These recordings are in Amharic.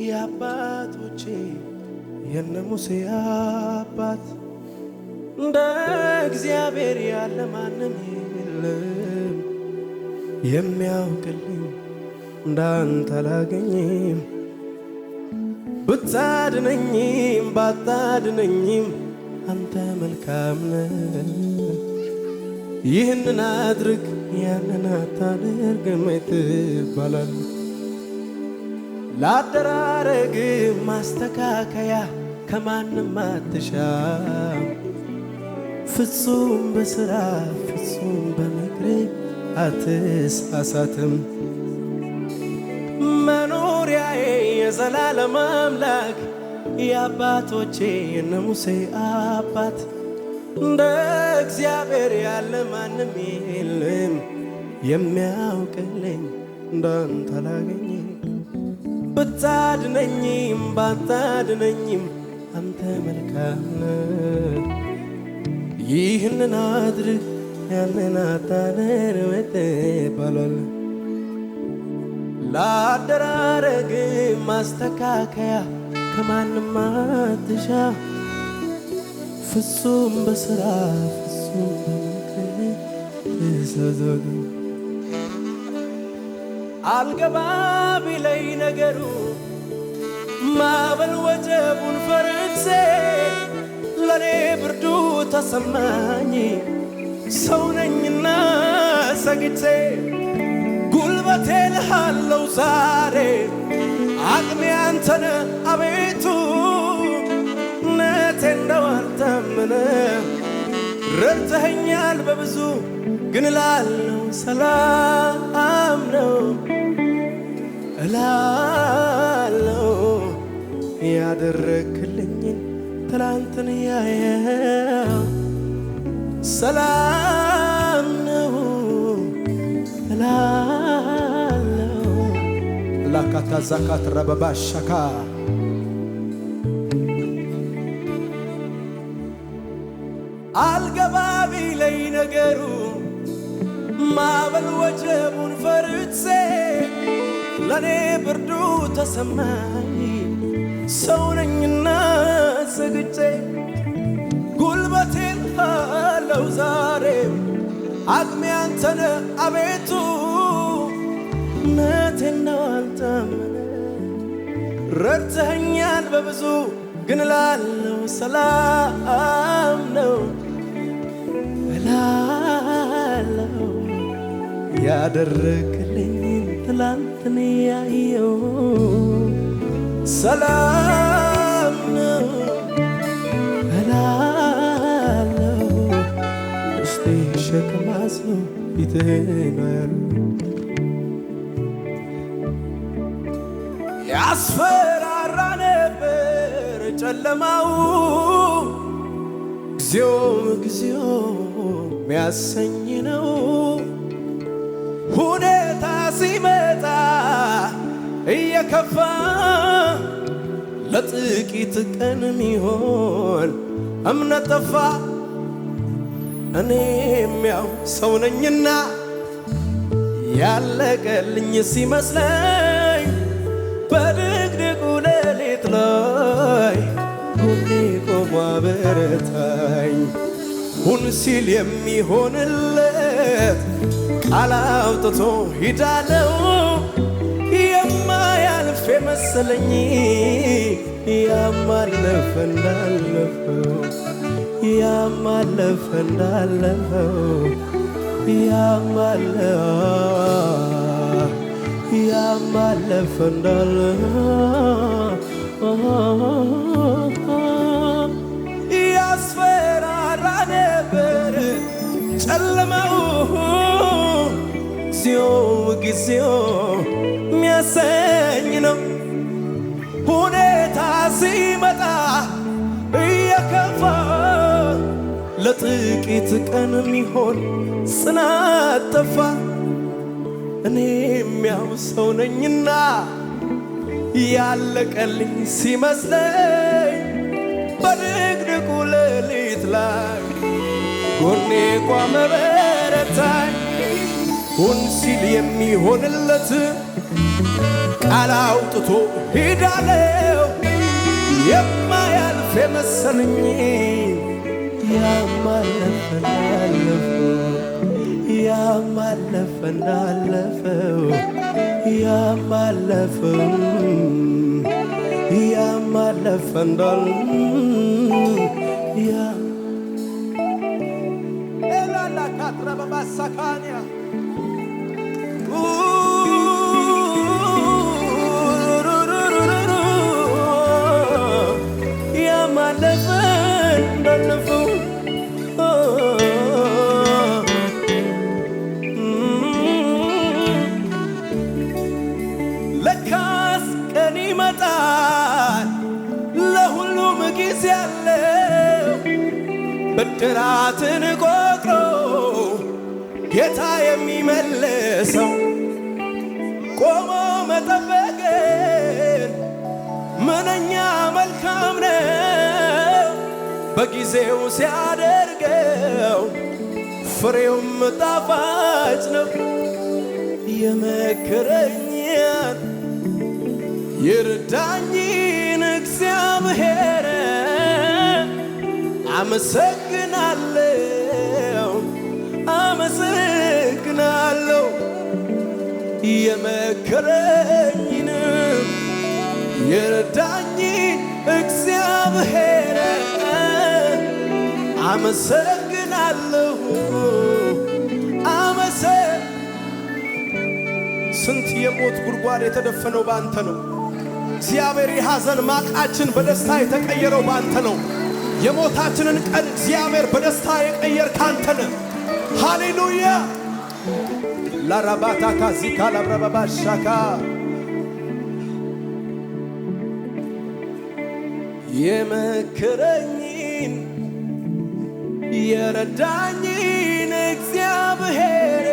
የአባቶቼ የነ ሙሴ አባት እንደ እግዚአብሔር ያለ ማንም የለም። የሚያውቅልኝ እንዳንተ አላገኝም። ብታድነኝም ባታድነኝም አንተ መልካም ነህ። ይህንን አድርግ ያንን አታድርግ ትባላል። ላደራረግ ማስተካከያ ከማንም አትሻም። ፍጹም በሥራ ፍጹም በምክር አትሳሳትም። መኖሪያዬ የዘላለም አምላክ የአባቶቼ የነ ሙሴ አባት እንደ እግዚአብሔር ያለ ማንም የለም። የሚያውቅልኝ እንዳንተ አላገኝም። ብታድነኝም ባታድነኝም አንተ መልካም ነህ። ይህንን አድርግ ያንን አታድርግ ትባላል። ላደራረግ ማስተካከያ ከማንም አትሻ። ፍጹም በሥራ ፍጹም በምክር ትእዛዝ። አልገባ ቢለኝ ነገሩ ማዕበል ወጀቡን ፈርቼ ለኔ ብርዱ ተሰማኝ። ሰው ነኝና ሰግቼ ጉልበቴ ልሃለው ዛሬ አቅሜ አንተነ አቤቱ እውነቴ እንደው አልታመነ። ረድተኸኛል በብዙ ግን እላለሁ ሰላም ነው እላለሁ። ያደረክልኝን ትላንትን ያየው ሰላም ነው እላለሁ። ላካታ ዛካት ረበባሻካ አልገባ ቢለኝ ነገሩ ማዕበል ወጀቡን ፈርቼ ለኔ ብርዱ ተሰማኝ። ሰው ነኝና ሰግቼ ጉልበቴን አለው ዛሬ አቅሜ አንተነ አቤቱ እውነቴ ነው አልታመነ። ረድተኸኛል በብዙ ግን እላለሁ ሰላም ነው እላለሁ። ያደረክልኝን ትላንትን ያየው ሰላም ነው እላለሁ። ውስጤ ሸክም አዝሎ ፊትህን አያሉ ያስፈራራ ነበር ጨለማው ጊዜው ጊዜው ሚያሰኝ ነው። ሁኔታ ሲመጣ እየከፋ ለጥቂት ቀን ሚሆን እምነት ጠፋ። እኔም ያው ሰው ነኝና ያለቀልኝ ሲመስለኝ በድቅድቁ ሌሊት ላይ ጎኔ ቆሞ አበረታኝ። ሁን ሲል የሚሆንለት ቃል አውጥቶ ሂዳለው። የማያልፍ የመሰለኝ ያማለፈ እንዳለፈው ያማለፈ እንዳለፈው ያማለፈ እንዳለፈው ያስፈራራ ነበር ጨለማው ጊዜው ሚያሰኝ ነው። ሁኔታ ሲመጣ እየከፋ ለጥቂት ቀን ሚሆን ጽናት ጠፋ። እኔም ያው ሰው ነኝና ያለቀልኝ ሲመስለኝ በድቅድቁ ሌሊት ላይ ጎኔ ቆመ በረታኝ። ሁን ሲል የሚሆንለት ቃል አውጥቶ ሄዳለው የማያልፍ የመሰለኝ ያማለፈ እንዳለፈው ያማለፈ ኤላላ ካትራ በባሳካንያ ያማለፈ እንዳለፈው ለካስ ቀን ይመጣል ለሁሉም ጊዜ ያለው ብድራትን ቆጥሮ ጌታ የሚመልሰው ቆሞ መጠበቅን ምንኛ መልካም ነው በጊዜው ሲያደርገው ፍሬውም ጣፋጭ ነው። የመከረኝን የረዳኝን እግዚአብሔር አመሰግናለሁ የመከረኝን የረዳኝን እግዚአብሔር አመሰግናለሁ። ስንት የሞት ጉድጓድ የተደፈነው ባንተ ነው እግዚአብሔር። የሐዘን ማቃችን በደስታ የተቀየረው ባንተ ነው። የሞታችንን ቀን እግዚአብሔር በደስታ የቀየር ካንተ ነው። ሃሌሉያ ላራባታ ካዚካ ላብራባባሻካ የመከረኝን የረዳኝን እግዚአብሔር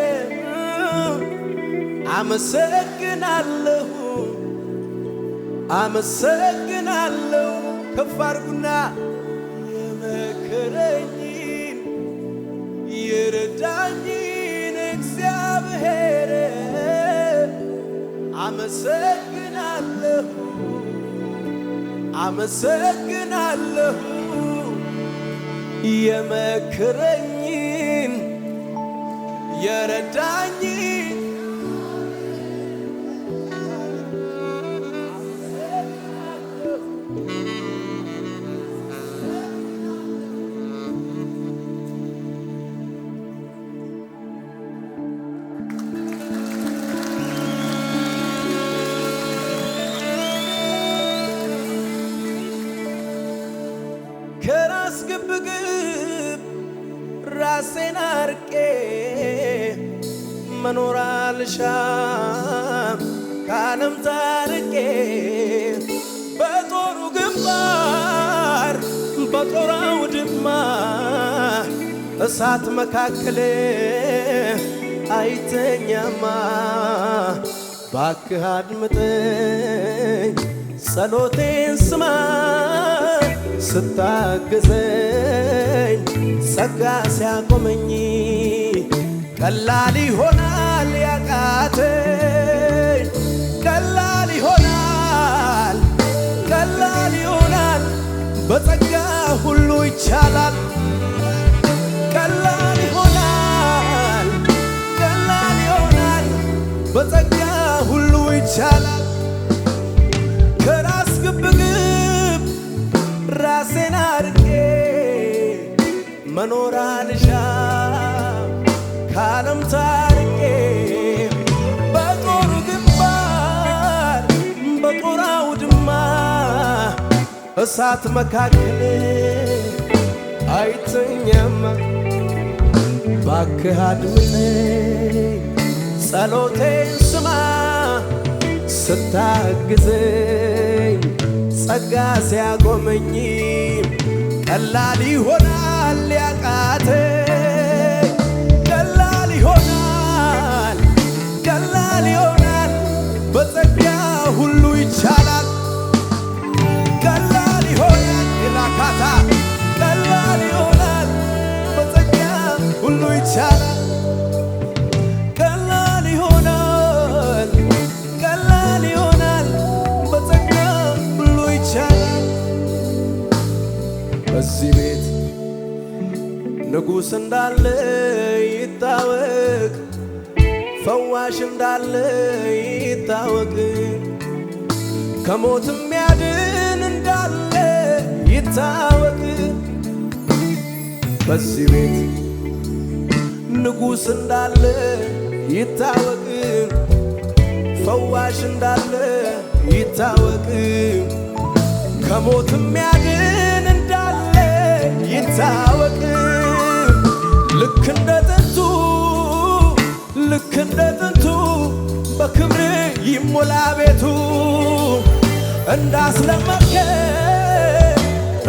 አመሰግናለሁ። ከፍ አድርጉና የመከረኝን የረዳኝን እግዚአብሔር አመሰግናለሁ የመከረኝን የረዳኝን ከራስ ግብግብ ራሴን አርቄ መኖር አልሻም ከዓለም ታርቄ በጦሩ ግንባር በጦር አውድማ እሳት መካከል አይተኛማ ባክህ አድምጠኝ ጸሎቴን ስማ ስታግዘኝ ጸጋ ሲያቆመኝ ቀላል ይሆናል ያቃተኝ ቀላል ይሆናል በጸጋ ሁሉ ይቻላል ቀላል ይሆናል በጸጋ ሁሉ ይቻላል ከራስ ግብግብ ራሴን አርቄ መኖር አልሻም ከዓለም ታርቄ በጦሩ ግንባር በጦር አውድማ እሳት መካከል አይተኛማ ባክህ አድምጠኝ ጸሎቴን ስማ ስታግዘኝ ጸጋ ሲያቆመኝ ቀላል ይሆናል ያቃተኝ ቀላል ይሆናል በጸጋ ሁሉ ይቻላል ቀላል ይሆናል ኢላካታ ቀላል ይሆናል በጸጋ ሁሉ ይቻላል ቀላል ይሆናል ንጉሥ እንዳለ ይታወቅ፣ ፈዋሽ እንዳለ ይታወቅ፣ ከሞት የሚያድን እንዳለ ይታወቅ። በዚህ ቤት ንጉሥ እንዳለ ይታወቅ፣ ፈዋሽ እንዳለ ይታወቅ፣ ከሞት የሚያድን እንዳለ ይታወቅ። ልክ እንደ ጥንቱ ልክ እንደ ጥንቱ በክብር ይሞላ ቤቱ።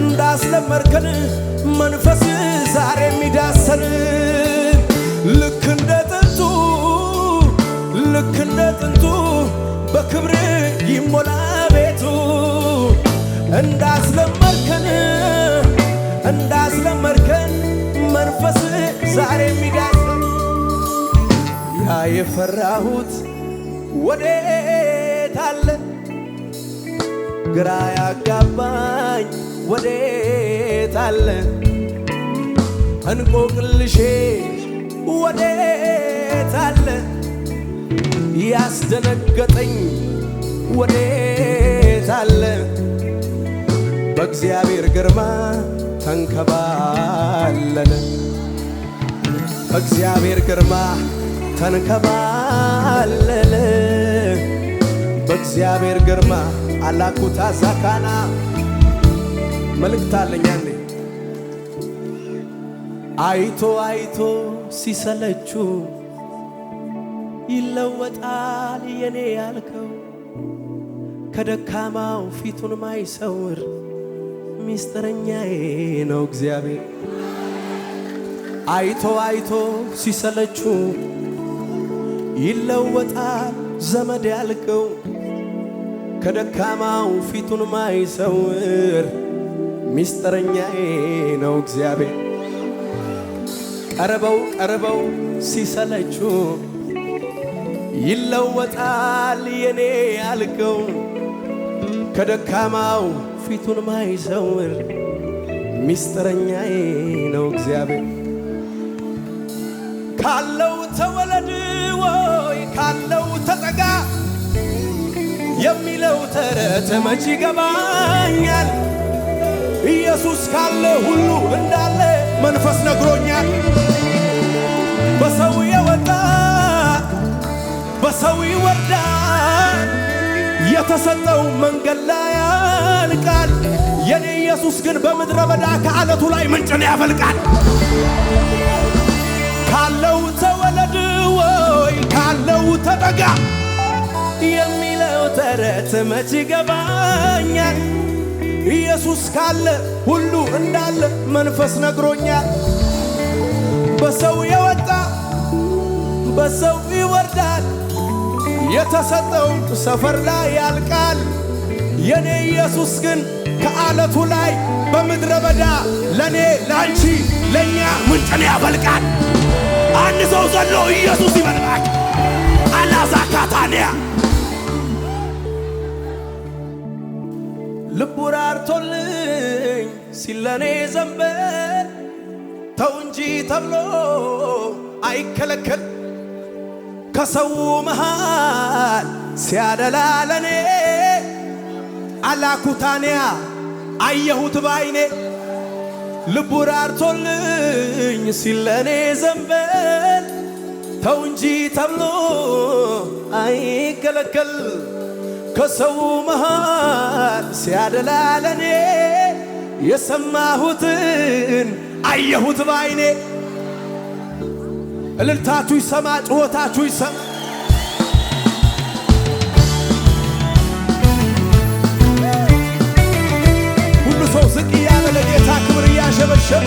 እንዳስለመድከን መንፈስ ዛሬ የሚዳሰን ልክ እንደ ጥንቱ ልክ እንደ ጥንቱ በክብር ይሞላ ቤቱ። እንዳስለመድከን መንፈስ ዛሬ የሚዳሰን ያ የፈራሁት ወዴት አለ? ግራ ያጋባኝ ወዴት አለ? እንቆቅልሼ ወዴት አለ? ያስደነገጠኝ ወዴት አለ? በእግዚአብሔር ግርማ ተንከባለለ፣ በእግዚአብሔር ግርማ ተንከባለለ፣ በእግዚአብሔር ግርማ አላኩታ ዛካና መልእክት አለኝ። ያኔ አይቶ አይቶ ሲሰለቹ ይለወጣል የኔ ያልከው፣ ከደካማው ፊቱን ማይሰውር ሚስጥረኛዬ ነው እግዚአብሔር። አይቶ አይቶ ሲሰለቹ ይለወጣል ዘመድ ያልከው፣ ከደካማው ፊቱን ማይሰውር ሚስጥረኛዬ ነው እግዚአብሔር። ቀርበው ሲሰለቹ ይለወጣል የኔ ያልከው፣ ከደካማው ፊቱን ማይሰውር ሚስጥረኛዬ ነው እግዚአብሔር። ካለው ተወለድ ወይ ካለው ተጠጋ የሚለው ተረት መች ይገባኛል? ኢየሱስ ካለ ሁሉ እንዳለ መንፈስ ነግሮኛል። በሰው የወጣ በሰው ይወርዳል፣ የተሰጠው መንገድ ላይ ያልቃል። የኔ ኢየሱስ ግን በምድረ በዳ ከዓለቱ ላይ ምንጭን ያፈልቃል። ካለው ተወለድ ወይ ካለው ተጠጋ የሚለው ተረት መች ይገባኛል? ኢየሱስ ካለ ሁሉ እንዳለ መንፈስ ነግሮኛል። በሰው የወጣ በሰው ይወርዳል፣ የተሰጠው ሰፈር ላይ ያልቃል። የኔ ኢየሱስ ግን ከዓለቱ ላይ በምድረ በዳ ለኔ ላንቺ ለኛ ምንጭን ያፈልቃል። አንድ ሰው ዘሎ ኢየሱስ ይበልባል። አላዛካታንያ ልቡ ራርቶልኝ ሲለኔ ዘንበል ተው እንጂ ተብሎ አይከለከል። ከሰው መሃል ሲያደላ ለኔ አላኩታንያ አየሁት ባይኔ። ልቡ ራርቶልኝ ሲለኔ ዘንበል ተው እንጂ ተብሎ አይከለከል። ከሰው መሃል ሲያደላ ለኔ የሰማሁትን አየሁት ባይኔ። እልልታችሁ ይሰማ፣ ጩኸታችሁ ይሰማ። ሁሉ ሰው ዝቅ እያለ ለጌታ ክብር እያሸበሸበ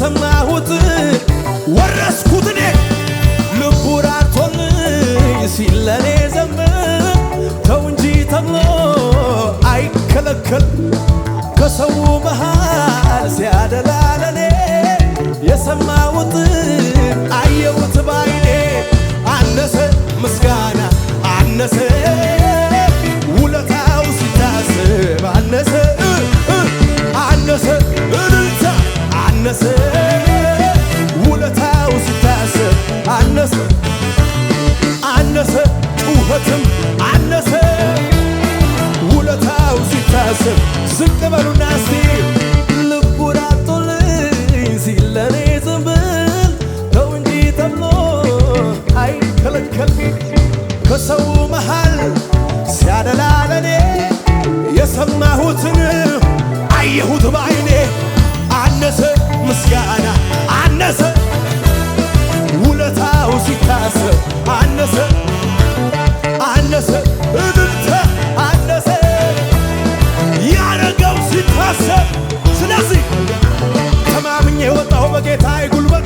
የሰማሁት ወረስኩት እኔ ልቡ ራርቶልኝ ሲል ለኔ ዘምር ተው እንጂ ተብሎ አይከለከል ከሰው መሃል ሲያደላ ለኔ የሰማሁትን አየሁት ባይኔ አነሰ ምስጋና አነሰ ውለታው ሲታስብ አነሰ አነሰ እልልታ አነሰ ውለታው ሲታስብ አነሰ አነሰ ጩኸትም አነሰ ውለታው ሲታስብ ዝቅ በሉና እስቲ ልቡ ራርቶልኝ ሲል ለኔ ዝምብል ተው እንጂ ተብሎ አይከለከል ከሰው መሃል ሲያደላ ለኔ የሰማሁትን አየሁት ባይኔ አነሰ ምስጋና አነሰ ውለታው ሲታሰብ አነሰ አነሰ እልልታ አነሰ ያረገው ሲታሰብ ስለዚህ ተማምኜ ወጣሁ በጌታዬ ጉልበት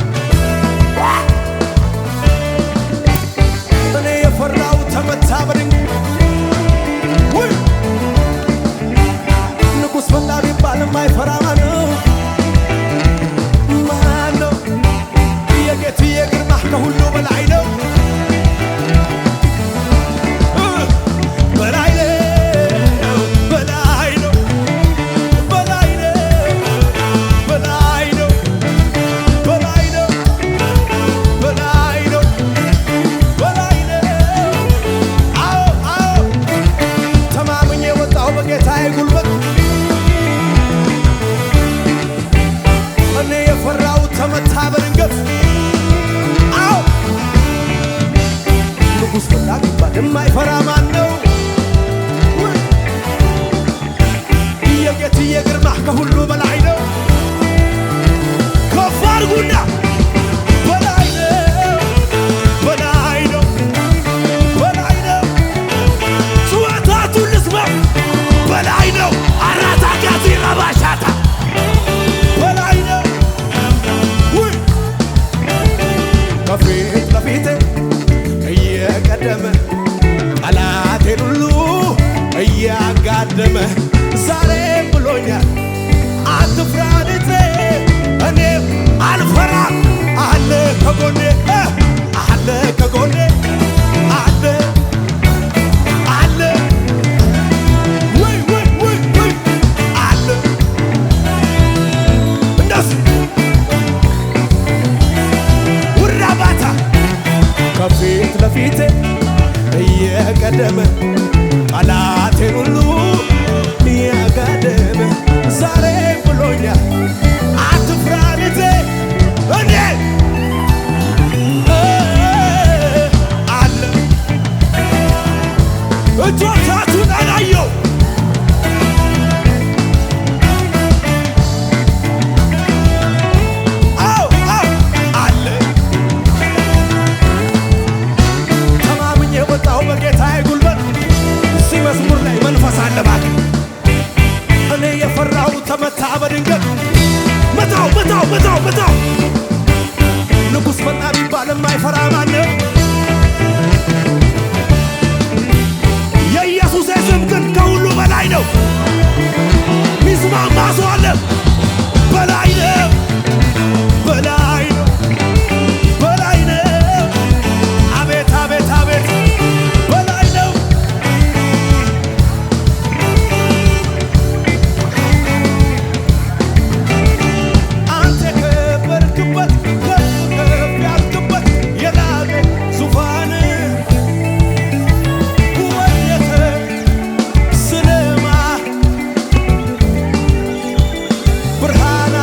እኔ የፈራው ተመታ በድንጋይ ንጉሥ መጣ ቢባል የማይፈራ ማነው? ማነው? የጌትዬ ግርማህ ከሁሉ በላይ ነው በላይ ነው በላይ ነው በላይ ነው በላይ ነው በላይ ነው በላይ ነው በላይ ነው አዎ አዎ ተማምኜ ወጣሁ በጌታዬ ጉልበት እኔ የፈራው ተመታ በድንገት አዎ ንጉሥ መጣ ቢባል የማይፈራ ማን ነው? የጌትዬ ግርማህ ከሁሉ በላይ ነው ከፍ አድርጉና በላይ ነው በላይ ነው በላይ ነው ጩኸታቱን ልስማ በላይ ነው አራታ ጋቲ ረባሻታ በላይ ነው ከፊት ለፊቴ እየቀደመ ጠላቴን ሁሉ እያጋደመ ዛሬም ብሎኛል አትፍራ ልጄ እኔም አልፈራም አለ ከጎኔ አለ ከጎኔ አለ አለ ወይ ወይ ወይ ወይ አለ እንደዚህ ውራባታ ከፊት ለፊቴ እየቀደመ ጠላቴን ሁሉ እያጋደመ ዛሬ ብሎኛል አትፍራ ልጄ እኔ አለ እጆቻችሁን አላየው አዎ አዎ አለ ተማምኜ ወጣሁ በጌታዬ ጉልበት እዚህ መዝሙር ላይ መንፈስ አለ እባክህ እኔ የፈራው ተመታ በድንገት መታው መታው መታው መታው ንጉሥ መጣ ቢባል የማይፈራ ማነው? የኢየሱስ ስም ግን ከሁሉ በላይ ነው ሚስማማ ሰው አለ በላይ ነው በላይ ነው በላይ ነው አቤት አቤት አቤት በላይ ነው አንተ የከበርክበት ከፍ ከፍ ያልክበት የላቀ ዙፋን ወየተ ስንማ ብርሃና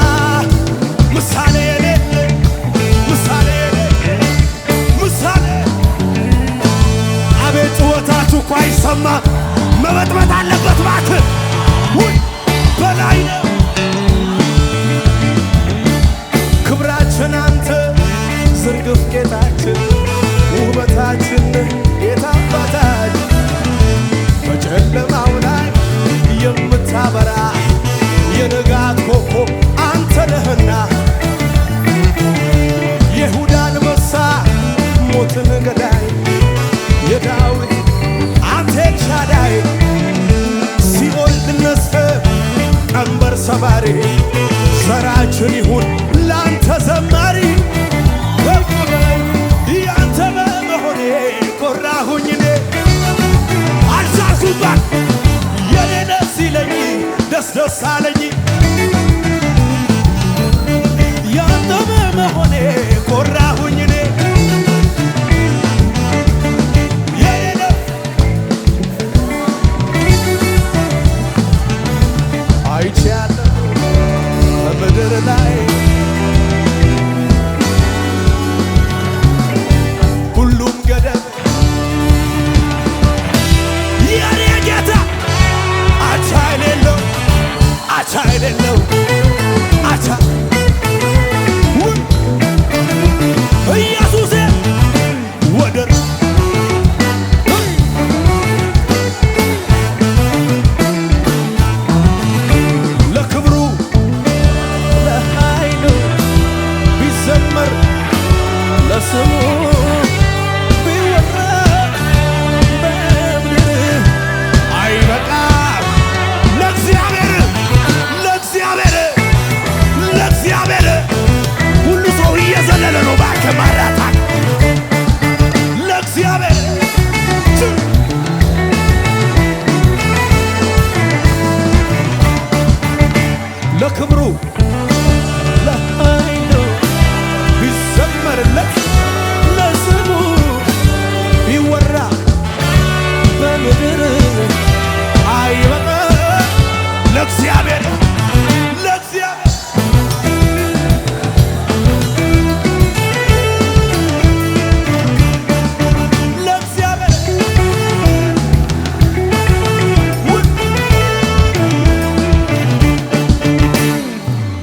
ምሳሌ የሌለ ምሳሌ የሌለ ምሳሌ አቤት ጩኸታችሁ እኮ አይሰማ መበጥበጥ አለበት እባክህ ውይ በላይ ነው ክብራችን አንተ ዝርግፍ ጌታችን ውበታችን ጌታ አባታችን በጨለማው ላይ የምታበራ የንጋት ኮከብ አንተ ነህና ሰባሪ ዘራችን ይሁን ላንተ ዘማሪ ያንተ በመሆኔ ኮራሁኝ እኔ አልቻልኩባት የኔ ደስ ይለኝ ደስ ደስ አለኝ